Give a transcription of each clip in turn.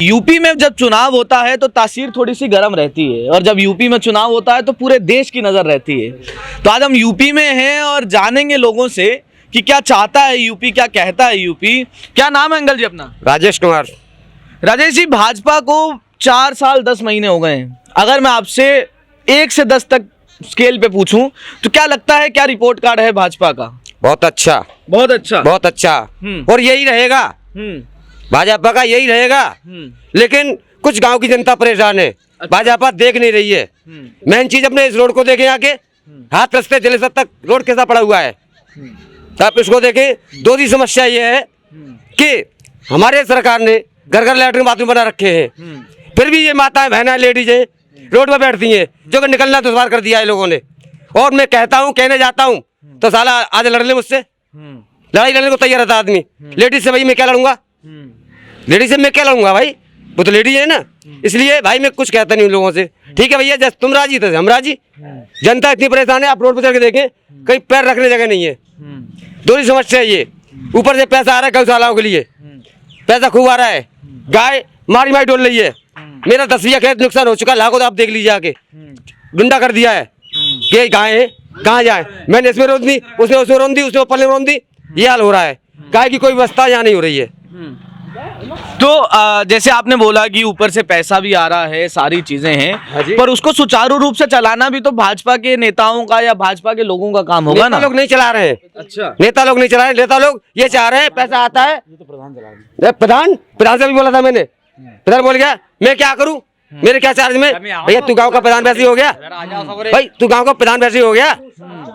UP में जब चुनाव होता है तो तासीर थोड़ी सी गर्म रहती है, और जब यूपी में चुनाव होता है तो पूरे देश की नजर रहती है। तो आज हम यूपी में हैं और जानेंगे लोगों से कि क्या चाहता है यूपी, क्या कहता है यूपी। क्या नाम है अंकल जी अपना? राजेश कुमार। राजेश जी, भाजपा को 4 साल 10 महीने हो गए हैं। अगर मैं आपसे 1 से 10 तक स्केल पे पूछूं तो क्या लगता है, क्या रिपोर्ट कार्ड है भाजपा का? बहुत अच्छा, बहुत अच्छा, बहुत अच्छा। और यही रहेगा, भाजपा का यही रहेगा। लेकिन कुछ गांव की जनता परेशान है। भाजपा देख नहीं रही है। मेन चीज अपने इस रोड को देखें, आके हाथ रस्ते जलेसर तक रोड कैसा पड़ा हुआ है, आप इसको देखें। दूसरी समस्या ये है कि हमारे सरकार ने घर घर लैट्रिन बाथरूम बना रखे हैं, फिर भी ये माताएं बहना लेडीज है रोड पर बैठती हैं, जो कि निकलना दुश्वार कर दिया है लोगों ने। और मैं कहता हूँ, कहने जाता हूँ तो साला आज लड़ ले मुझसे, लड़ाई लड़ने को तैयार रहता आदमी। लेडीज से भाई मैं क्या लड़ूंगा, लेडीज से मैं क्या लड़ूंगा भाई, वो तो लेडीज है ना। इसलिए भाई मैं कुछ कहता नहीं उन लोगों से। ठीक है भैया, जब तुम राजी तो हम राजी। जनता इतनी परेशान है, आप रोड पर चल के देखें, कहीं पैर रखने जगह नहीं है। दूसरी समस्या ये, ऊपर से पैसा आ रहा है गौशालाओं के लिए, पैसा खूब आ रहा है, गाय मारी मारी डोल रही है। मेरा 10 बीघा खेत नुकसान हो चुका, लाखों तो आप देख लीजिए आके, गुंडा कर दिया है। ये गाय है, कहाँ जाए? मैंने इसमें रोक दी, उसने उसमें रोक दी, उसने ऊपर ने रोक दी, ये हाल हो रहा है। गाय की कोई व्यवस्था यहाँ नहीं हो रही है। तो जैसे आपने बोला कि ऊपर से पैसा भी आ रहा है, सारी चीजें हैं, पर उसको सुचारू रूप से चलाना भी तो भाजपा के नेताओं का या भाजपा के लोगों का काम होगा ना। लोग नहीं चला रहे हैं। अच्छा, नेता लोग नहीं चला रहे। नेता लोग ये चाह रहे हैं पैसा आता है, ये तो प्रधान चला रहे हैं। प्रधान से भी बोला था मैंने, प्रधान बोल गया मैं क्या करूं, मेरे क्या चार्ज में? भैया तू गांव का प्रधान वैसे हो गया भाई, तू गांव का प्रधान वैसे हो गया।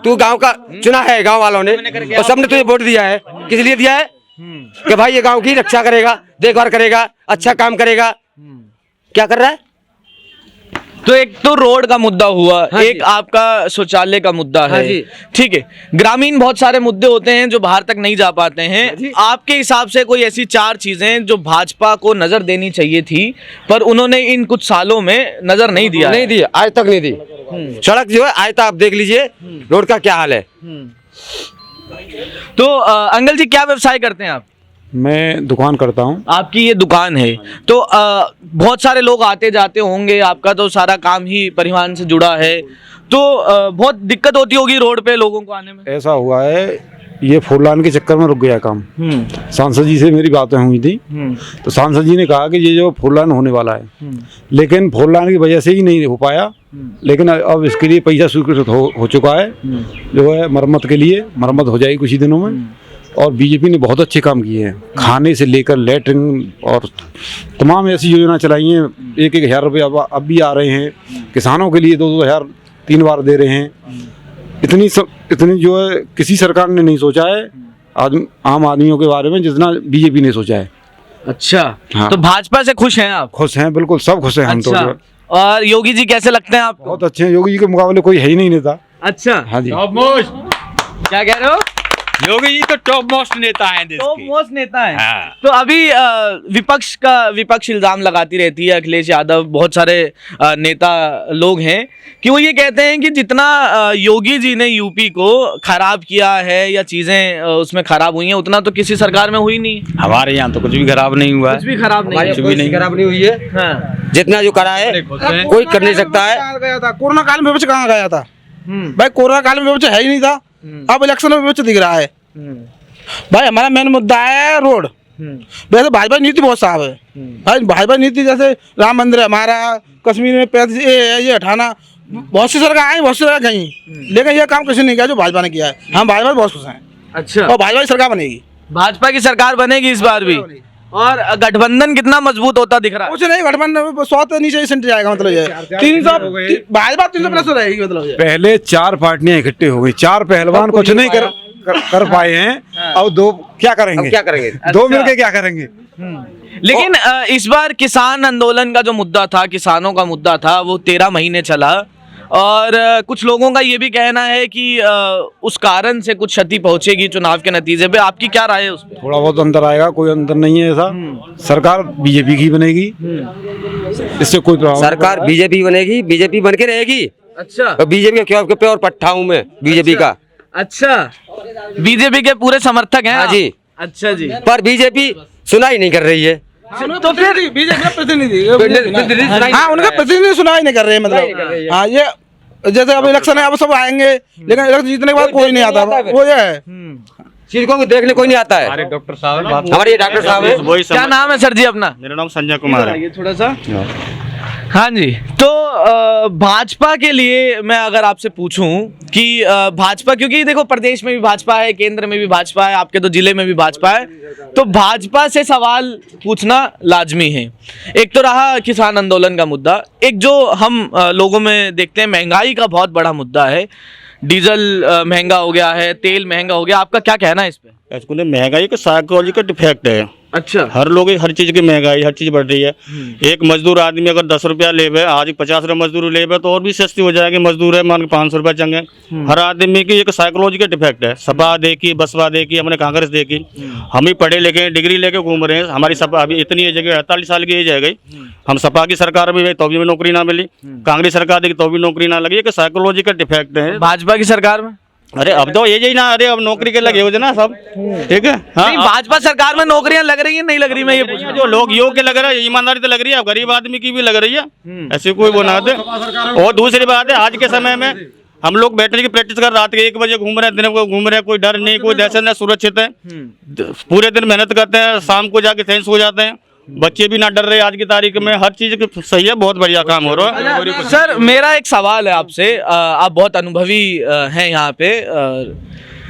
तू गांव का चुना है गांव वालों ने, और सबने तुझे वोट दिया है। किस लिए दिया है? कि भाई ये गांव की रक्षा करेगा, देखभाल करेगा, अच्छा काम करेगा। क्या कर रहा है? तो एक तो रोड का मुद्दा हुआ, एक आपका शौचालय का मुद्दा है, ठीक है। ग्रामीण बहुत सारे मुद्दे होते हैं जो बाहर तक नहीं जा पाते हैं। आपके हिसाब से कोई ऐसी 4 चीजें जो भाजपा को नजर देनी चाहिए थी, पर उन्होंने इन कुछ सालों में नजर नहीं दिया? नहीं दी, आज तक नहीं दी। सड़क जो है आज तक आप देख लीजिए रोड का क्या हाल है। तो अंकल जी, क्या व्यवसाय करते हैं आप? मैं दुकान करता हूँ। आपकी ये दुकान है, तो बहुत सारे लोग आते जाते होंगे, आपका तो सारा काम ही परिवहन से जुड़ा है, तो बहुत दिक्कत होती होगी रोड पे लोगों को आने में? ऐसा हुआ है, ये 4 लाइन के चक्कर में रुक गया काम। सांसद जी से मेरी बातें हुई थी, तो सांसद जी ने कहा कि ये जो 4 लाइन होने वाला है, लेकिन 4 लाइन की वजह से ही नहीं हो पाया। लेकिन अब इसके लिए पैसा स्वीकृत हो चुका है, जो है मरम्मत के लिए, मरम्मत हो जाएगी कुछ ही दिनों में। और बीजेपी ने बहुत अच्छे काम किए हैं, खाने से लेकर लेटरिन और तमाम ऐसी योजना चलाई हैं। 1-1 हज़ार रुपये अब भी आ रहे हैं किसानों के लिए, 2-2 हज़ार 3 बार दे रहे हैं। इतनी जो है किसी सरकार ने नहीं सोचा है आम आदमियों के बारे में जितना बीजेपी ने सोचा है। अच्छा, हाँ। तो भाजपा से खुश हैं आप? खुश हैं, बिल्कुल सब खुश हैं हम। अच्छा। तो और योगी जी कैसे लगते हैं आपको? बहुत अच्छे हैं, योगी जी के मुकाबले कोई है ही नहीं नेता। अच्छा, हाँ जी। क्या कह रहे हो? योगी जी तो टॉप मोस्ट नेता हैं देश टॉप के। मोस्ट नेता है। हाँ। तो अभी विपक्ष इल्जाम लगाती रहती है, अखिलेश यादव, बहुत सारे नेता लोग हैं कि वो ये कहते हैं कि जितना योगी जी ने यूपी को खराब किया है या चीजें उसमें खराब हुई हैं, उतना तो किसी सरकार में हुई नहीं। हमारे यहाँ तो कुछ भी खराब नहीं हुआ है। कुछ भी खराब नहीं, कुछ भी नहीं खराब नहीं हुई है। हाँ। जितना जो करा है कोई कर नहीं सकता है। कोरोना काल में विपक्ष कहाँ गया था भाई? कोरोना काल में विपक्ष है ही नहीं था, अब इलेक्शन में विपक्ष दिख रहा है। भाई हमारा मेन मुद्दा है रोड। वैसे भाजपा नीति बहुत साफ है भाई, भाजपा नीति जैसे राम मंदिर हमारा, कश्मीर में पैसे ये हटाना, बहुत सी सरकार आई, बहुत सी सरकार गई, लेकिन ये काम किसी ने किया जो भाजपा ने किया है। हम भाजपा बहुत खुश हैं। अच्छा, और भाजपा की सरकार बनेगी, भाजपा की सरकार बनेगी इस बार भी। और गठबंधन कितना मजबूत होता दिख रहा है? कुछ नहीं, गठबंधन 100 तो नीचे सेंटर जाएगा, मतलब ये 300 भाजपा 300 प्लस रहेगी, मतलब ये। पहले 4 पार्टियां इकट्ठे हो गई, 4 पहलवान कुछ नहीं कर पाए हैं। अब 2 क्या करेंगे? क्या करेंगे? 2 मिलके क्या करेंगे? लेकिन इस बार किसान आंदोलन का जो मुद्दा था, किसानों का मुद्दा था, वो 13 महीने चला, और कुछ लोगों का ये भी कहना है कि उस कारण से कुछ क्षति पहुंचेगी चुनाव के नतीजे पे। आपकी क्या राय है उस पे? थोड़ा बहुत अंतर आएगा, कोई अंतर नहीं है ऐसा। सरकार बीजेपी की बनेगी, इससे कोई प्रभाव। सरकार बीजेपी बनेगी, बीजेपी बन के रहेगी। अच्छा, बीजेपी के प्योर पट्टा हूँ मैं बीजेपी का। अच्छा, बीजेपी के पूरे समर्थक हैं? हाँ जी। अच्छा जी। पर बीजेपी सुनाई नहीं कर रही है। तो फिर बीजेपी का प्रतिनिधि, हाँ उनका प्रतिनिधि सुनाई नहीं कर रहे हैं, मतलब हाँ ये जैसे अब इलेक्शन है, अब सब आएंगे, लेकिन इलेक्शन जीतने के बाद कोई नहीं आता, वो ये है चीज को देखने कोई नहीं आता है। हमारे डॉक्टर साहब हमारे ये डॉक्टर साहब है। क्या नाम है सर जी अपना? मेरा नाम संजय कुमार है। थोड़ा सा। हाँ जी, तो भाजपा के लिए मैं अगर आपसे पूछूं कि भाजपा, क्योंकि देखो प्रदेश में भी भाजपा है, केंद्र में भी भाजपा है, आपके तो जिले में भी भाजपा है, तो भाजपा से सवाल पूछना लाजमी है। एक तो रहा किसान आंदोलन का मुद्दा, एक जो हम लोगों में देखते हैं महंगाई का बहुत बड़ा मुद्दा है, डीजल महंगा हो गया है, तेल महंगा हो गया, आपका क्या कहना है इस पे? एक्चुअली महंगाई का साइकोलॉजिकल डिफेक्ट है। अच्छा, हर लोग हर चीज की महंगाई, हर चीज बढ़ रही है। एक मजदूर आदमी अगर 10 रुपया लेवे, आज 50 रुपया मजदूरी लेवे तो और भी सस्ती हो जाएगी। मजदूर है मान के 500 रुपया चंगे। हर आदमी की एक साइकोलॉजिकल डिफेक्ट है। सपा देखी, बसपा देखी, हमने कांग्रेस देखी, हम ही पढ़े लिखे डिग्री लेके घूम रहे हैं। हमारी सपा अभी इतनी एज है, 48 साल की एज है गई, हम सपा की सरकार में गए तो भी नौकरी ना मिली, कांग्रेस सरकार देखी तो भी नौकरी ना लगी। एक साइकोलॉजिकल डिफेक्ट है भाजपा की सरकार में। अरे अब तो ये ही ना, अरे अब नौकरी के लगे हो ना सब, ठीक है। हाँ, नहीं, भाजपा सरकार में नौकरियां लग रही हैं, नहीं लग रही, मैं ये पूछ रहा हूं। जो लोग योग्य लग रहा है, ईमानदारी तो लग रही है, अब गरीब आदमी की भी लग रही है, ऐसी कोई वो ना दे। और दूसरी बात है, आज के समय में हम लोग बैटरी की प्रैक्टिस कर रात के 1 बजे घूम रहे हैं, दिन को घूम रहे हैं, कोई डर नहीं, कोई दहशत नहीं, सुरक्षित है। पूरे दिन मेहनत करते हैं, शाम को जाके सेंस हो जाते हैं, बच्चे भी ना डर रहे। आज की तारीख में हर चीज सही है, बहुत बढ़िया काम हो रहा है। सर मेरा एक सवाल है आपसे, आप बहुत अनुभवी हैं यहाँ पे।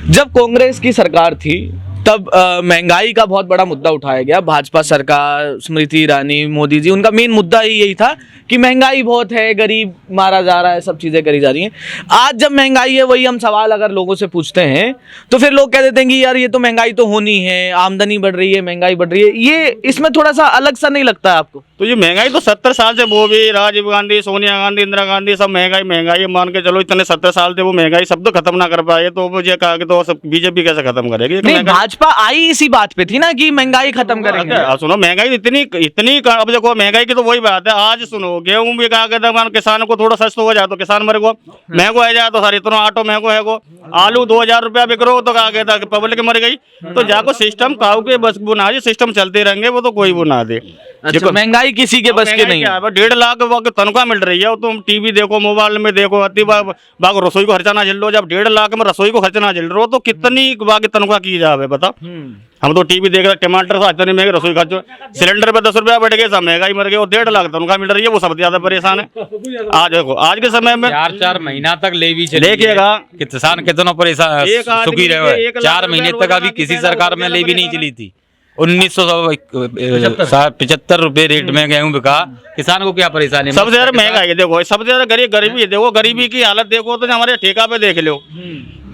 जब कांग्रेस की सरकार थी तब महंगाई का बहुत बड़ा मुद्दा उठाया गया। भाजपा सरकार, स्मृति ईरानी, मोदी जी, उनका मेन मुद्दा ही यही था कि महंगाई बहुत है, गरीब मारा जा रहा है, सब चीज़ें करी जा रही हैं। आज जब महंगाई है, वही हम सवाल अगर लोगों से पूछते हैं तो फिर लोग कह देते हैं कि यार ये तो महंगाई तो होनी है, आमदनी बढ़ रही है, महंगाई बढ़ रही है। ये इसमें थोड़ा सा अलग सा नहीं लगता है आपको? तो ये महंगाई तो 70 साल से, वो भी राजीव गांधी, सोनिया गांधी, इंदिरा गांधी, सब महंगाई मान के चलो, इतने 70 साल थे वो महंगाई सब तो खत्म ना कर पाए, तो मुझे कहा कि तो सब बीजेपी कैसे खत्म करेगी? नहीं, भाजपा आई इसी बात पे थी ना कि महंगाई खत्म करेंगे। आप सुनो, महंगाई इतनी अब देखो महंगाई की तो वही बात है। आज सुनो, गेहूं भी कहा कहता है किसानों को थोड़ा सस्ता हो जाए तो किसान मर गो, महंगो है जाए तो सारे इतना ऑटो महंगो है गो, आलू 2000 रुपया बिक रहो तो कहा कहता है पब्लिक मर गई। तो जाको सिस्टम काऊ के बस बुना, सिस्टम चलते रहेंगे, वो तो कोई बुना दे। अच्छा, महंगाई किसी के बस के नहीं है। 1.5 लाख तनख्वाह मिल रही है, तुम टीवी देखो, मोबाइल में देखो, अति बाग रसोई को खर्चा ना झेल लो। जब 1.5 लाख में रसोई को खर्चा ना झेल रहे हो तो कितनी बाकी तनख्वाह की जाए बताओ। हम तो टीवी देख रहे, टमाटर से इतने महंगे, रसोई खर्च, सिलेंडर पे 10 रुपया बढ़ गए, सब महंगाई मर गई, और 1.5 लाख तनख्वाह मिल रही है, वो सब ज्यादा परेशान है। आज देखो, आज के समय में 4 महीना तक ले भी देखिएगा किसान कितना परेशान सुखी रहे। 4 महीने तक अभी किसी सरकार में ले भी नहीं चली थी। 1975 रुपए रेट में गेहूं बिका, किसान को क्या परेशानी? सबसे ज्यादा महंगाई है, देखो सबसे ज्यादा गरीबी है। देखो गरीबी की हालत देखो तो हमारे ठेका पे देख लो,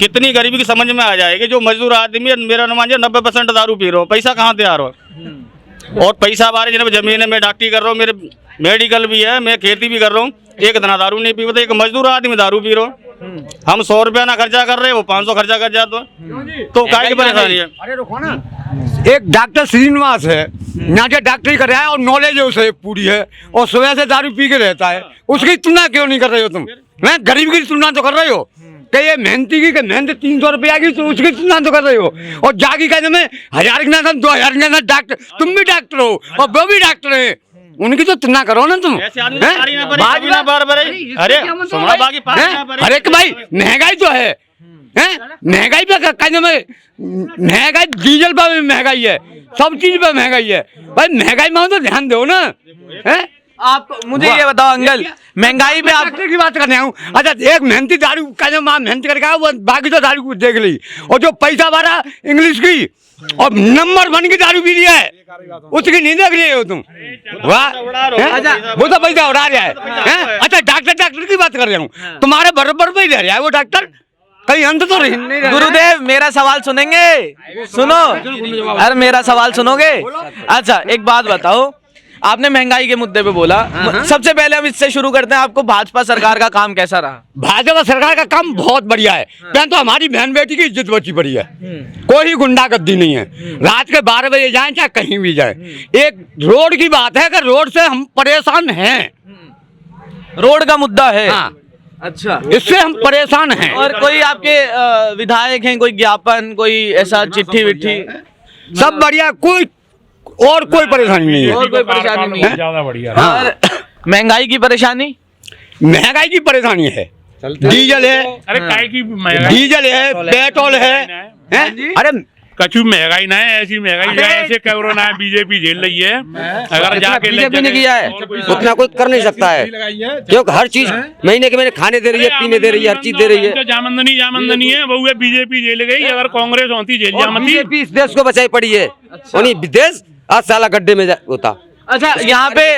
कितनी गरीबी की समझ में आ जाएगी। जो मजदूर आदमी है, मेरा अनुमान 90% दारू पी रहा हो, पैसा कहाँ तैयार हो? और पैसा बारे जिन्हें जमीन है, मैं डॉक्टरी कर रहा हूँ, मेरे मेडिकल भी है, मैं खेती भी कर रहा हूँ, एक दिन दारू नहीं पी। एक मजदूर आदमी दारू पी रहा हो, हम 100 रुपया ना खर्चा कर रहे, वो 500 खर्चा कर जाते तो काय की परेशानी है? अरे रुको ना, एक डॉक्टर श्रीनिवास है, यहाँ से डॉक्टरी कर रहा है और नॉलेज है उसे पूरी है, और सुबह से दारू पी के रहता है, उसकी तुलना क्यों नहीं कर रहे हो तुम? मैं गरीब की तुलना तो कर रहे हो कि ये मेहनती की मेहनत 300 रुपया की, तो उसकी तुलना तो कर रहे हो। और जागी कहने में 1000 के ना 2000 के ना डॉक्टर, तुम भी डॉक्टर हो और वो भी डॉक्टर है, उनकी तो तुलना करो ना तुम। अरे भाई महंगाई तो है, महंगाई पे कहने में, महंगाई डीजल पर भी महंगाई है, सब चीज पे महंगाई है भाई। महंगाई में तो ध्यान दो ना। आप मुझे ये बताओ अंकल, महंगाई में आप की बात करने आऊँ। अच्छा, एक मेहनती दारू कहने में मेहनत करके आओ, बाकी तो दारू देख ली, और जो पैसा भरा इंग्लिश की और नंबर 1 की दारू पी लिया है, उसकी नहीं देख रही हो तुम? वाह, वो तो पैसा उड़ा रहा है। अच्छा, डॉक्टर की बात कर रहा हूँ, तुम्हारे बराबर पे ही रह रहा है वो डॉक्टर, कहीं अंत तो नहीं। गुरुदेव मेरा सवाल सुनेंगे? सुनो, अरे मेरा सवाल सुनोगे? अच्छा एक बात बताओ, आपने महंगाई के मुद्दे पे बोला, सबसे पहले हम इससे शुरू करते हैं, आपको भाजपा सरकार का काम कैसा रहा? भाजपा सरकार का काम बहुत बढ़िया है। पहले तो हमारी बहन बेटी की इज्जत बची पड़ी है, कोई गुंडागर्दी नहीं है, रात के 12 बजे जाए चाहे कहीं भी जाए। एक रोड की बात है कि रोड से हम परेशान हैं, रोड का मुद्दा है। हाँ, अच्छा, इससे हम परेशान हैं। और कोई आपके विधायक हैं, कोई ज्ञापन, कोई ऐसा चिट्ठी विट्ठी? सब बढ़िया, कोई और कोई परेशानी नहीं है। और कोई परेशानी नहीं है। ज्यादा बढ़िया। और महंगाई की परेशानी? महंगाई की परेशानी है, डीजल है, अरे काय की महंगाई, डीजल है, पेट्रोल है, हैं? अरे कछु महंगाई ना है, ऐसी महंगाई है, ऐसे कोरोना है बीजेपी झेल रही है। अगर जाके बीजेपी ने किया है उतना कोई कर नहीं सकता है, क्योंकि हर चीज महीने के महीने खाने दे रही है, पीने दे रही है, हर चीज दे रही है। जामंदनी है वो है बीजेपी झेल गई, अगर कांग्रेस होती झेल जामती। बीजेपी इस देश को बचाई पड़ी है, और देश आज साला गड्ढे में होता। अच्छा, यहाँ पे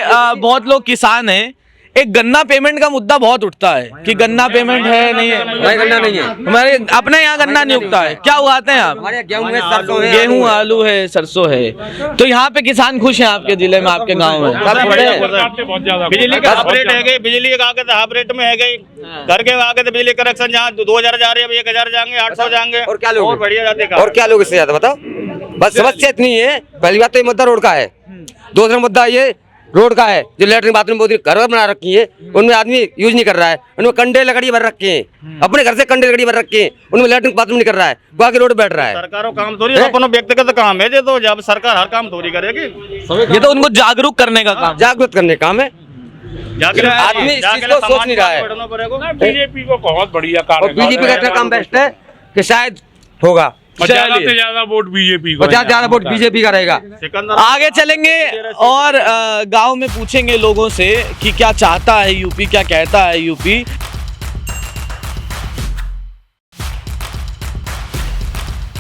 बहुत लोग किसान हैं, एक गन्ना पेमेंट का मुद्दा बहुत उठता है कि गन्ना पेमेंट है नहीं है। भाई गन्ना नहीं है हमारे अपने यहाँ गन्ना नहीं उगता है, क्या उगाते हैं आप? हमारे यहाँ गेहूं है, सरसों है, गेहूं, आलू है, सरसों है। तो यहाँ पे किसान खुश हैं आपके जिले में, आपके गांव में? बहुत ज्यादा बिजली का हाफ रेट है गई, बिजली का आगे तो हाफ रेट में है गई, घर के आगे तो बिजली कनेक्शन जहाँ 2000 जा रही है, 1000 जाएंगे, 800 जाएंगे। और क्या लोग, और बढ़िया जाते और क्या लोग इससे ज्यादा बताओ। बस समस्या इतनी है, पहली बात तो ये मुद्दा रोड का है, दूसरा मुद्दा ये रोड का है, जो लेटरिन बाथरूम बहुत घर बना रखी है, उनमें आदमी यूज नहीं कर रहा है, उनमें कंडे लकड़ी भर रखे हैं, अपने घर से कंडे लकड़ी भर रखे हैं, उनमें लेटरिन बाथरूम नहीं कर रहा है, बाकी रोड बैठ रहा है। सरकारों काम थोड़ी, अपना व्यक्तिगत काम है, तो जब सरकार हर काम थोड़ी करेगी, ये तो उनको जागरूक करने का काम, जागरूक करने का काम है। आदमी इस चीज को सोच नहीं रहा है। बीजेपी को बहुत बढ़िया और बीजेपी का इतना काम बेस्ट है कि शायद होगा, ज्यादा से ज्यादा वोट बीजेपी को, ज्यादा वोट बीजेपी का रहेगा। आगे चलेंगे और गांव में पूछेंगे लोगों से कि क्या चाहता है यूपी, क्या कहता है यूपी।